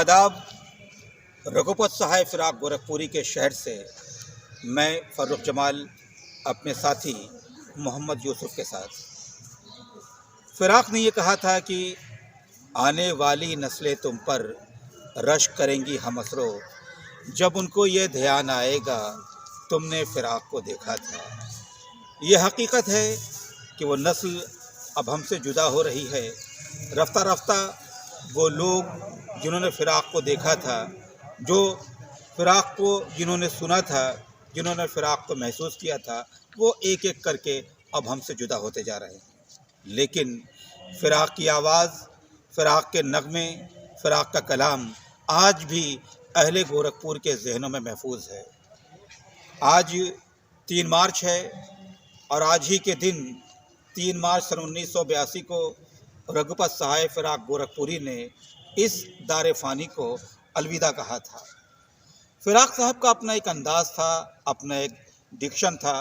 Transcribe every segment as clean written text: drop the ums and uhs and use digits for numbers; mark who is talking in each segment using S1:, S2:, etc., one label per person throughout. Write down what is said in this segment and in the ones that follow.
S1: आदाब। रघुपत सहाय फ़िराक गोरखपुरी के शहर से मैं फ़र्रुख जमाल अपने साथी मोहम्मद यूसुफ के साथ। फ़िराक ने ये कहा था कि आने वाली नस्लें तुम पर रश्क करेंगी हम असरो, जब उनको ये ध्यान आएगा तुमने फ़िराक को देखा था। ये हकीकत है कि वो नस्ल अब हमसे जुदा हो रही है। रफ्ता रफ्ता वो लोग जिन्होंने फ़िराक को देखा था, जो फ़िराक को जिन्होंने सुना था, जिन्होंने फ़िराक को महसूस किया था, वो एक एक करके अब हमसे जुदा होते जा रहे हैं। लेकिन फ़िराक की आवाज़, फ़िराक के नगमे, फ़िराक का कलाम आज भी अहले गोरखपुर के ज़हनों में महफूज है। आज 3 मार्च है और आज ही के दिन 3 मार्च सन 1982 को रघुपत सहाय फ़िराक गोरखपुरी ने इस दारे फ़ानी को अलविदा कहा था। फ़िराक साहब का अपना एक अंदाज़ था, अपना एक डिक्शन था,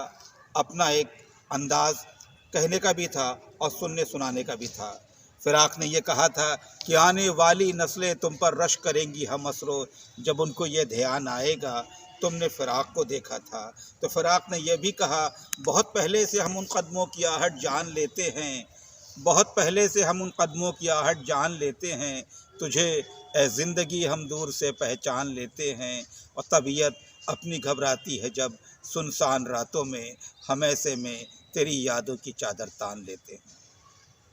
S1: अपना एक अंदाज़ कहने का भी था और सुनने सुनाने का भी था। फ़िराक ने ये कहा था कि आने वाली नस्लें तुम पर रश्क करेंगी हम असरो, जब उनको ये ध्यान आएगा तुमने फ़िराक को देखा था। तो फ़िराक ने यह भी कहा, बहुत पहले से हम उन कदमों की आहट जान लेते हैं, बहुत पहले से हम उन कदमों की आहट जान लेते हैं, तुझे ए ज़िंदगी हम दूर से पहचान लेते हैं। और तबीयत अपनी घबराती है जब सुनसान रातों में हम ऐसे में तेरी यादों की चादर तान लेते हैं।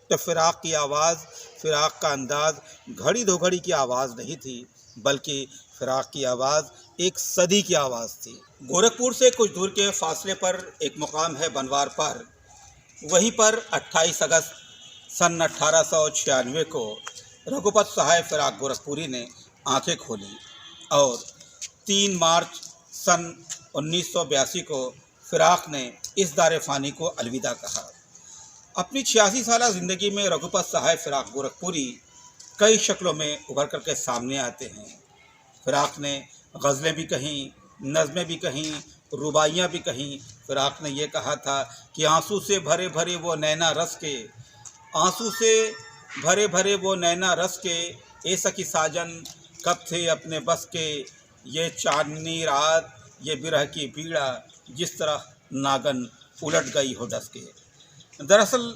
S1: तो फ़िराक की आवाज़, फ़िराक का अंदाज़ घड़ी दो घड़ी की आवाज़ नहीं थी, बल्कि फ़िराक की आवाज़ एक सदी की आवाज़ थी। गोरखपुर से कुछ दूर के फासले पर एक मुकाम है बनवार पर। वहीं पर 28 अगस्त सन 1896 को रघुपत सहाय फ़िराक गोरखपुरी ने आंखें खोली और 3 मार्च सन 1982 को फ़िराक ने इस दारे फ़ानी को अलविदा कहा। अपनी 86 साला ज़िंदगी में रघुपत सहाय फ़िराक गोरखपुरी कई शक्लों में उभर कर के सामने आते हैं। फ़िराक ने गज़लें भी कहीं, नज़में भी कहीं, रुबाइयाँ भी कहीं। फ़िराक ने ये कहा था कि आंसू से भरे भरे वो नैना रस के, आंसू से भरे भरे वो नैना रस के, ए सखी साजन कब थे अपने बस के, ये चांदनी रात ये बिरह की पीड़ा, जिस तरह नागन उलट गई हो डस के। दरअसल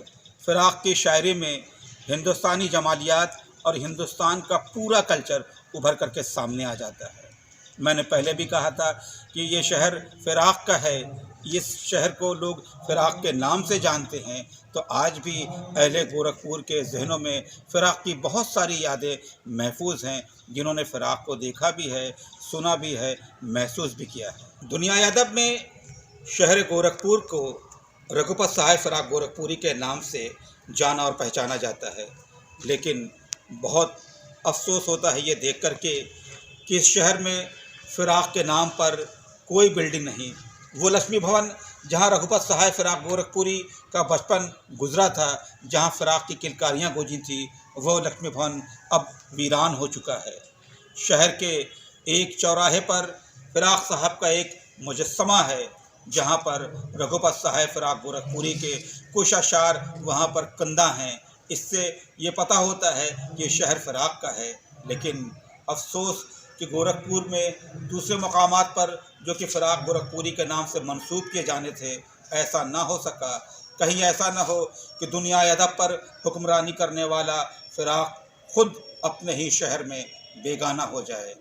S1: फ़िराक की शायरी में हिंदुस्तानी जमालियात और हिंदुस्तान का पूरा कल्चर उभर करके सामने आ जाता है। मैंने पहले भी कहा था कि ये शहर फ़िराक का है, इस शहर को लोग फ़िराक के नाम से जानते हैं। तो आज भी अहले गोरखपुर के ज़हनों में फ़िराक की बहुत सारी यादें महफूज हैं, जिन्होंने फ़िराक को देखा भी है, सुना भी है, महसूस भी किया है। दुनिया अदब में शहर गोरखपुर को रघुपत सहाय फ़िराक गोरखपुरी के नाम से जाना और पहचाना जाता है। लेकिन बहुत अफसोस होता है ये देख कर के कि इस शहर में फ़िराक के नाम पर कोई बिल्डिंग नहीं। वो लक्ष्मी भवन जहाँ रघुपत सहाय फ़िराक गोरखपुरी का बचपन गुजरा था, जहाँ फ़िराक की किलकारियाँ गूंजी थी, वो लक्ष्मी भवन अब वीरान हो चुका है। शहर के एक चौराहे पर फ़िराक साहब का एक मुजस्समा है, जहाँ पर रघुपत सहाय फ़िराक गोरखपुरी के कुछ अशार वहाँ पर कंदा हैं। इससे ये पता होता है कि शहर फ़िराक का है। लेकिन अफसोस कि गोरखपुर में दूसरे मकामात पर जो कि फ़िराक गोरखपुरी के नाम से मंसूब किए जाने थे, ऐसा ना हो सका। कहीं ऐसा ना हो कि दुनिया अदब पर हुक्मरानी करने वाला फ़िराक खुद अपने ही शहर में बेगाना हो जाए।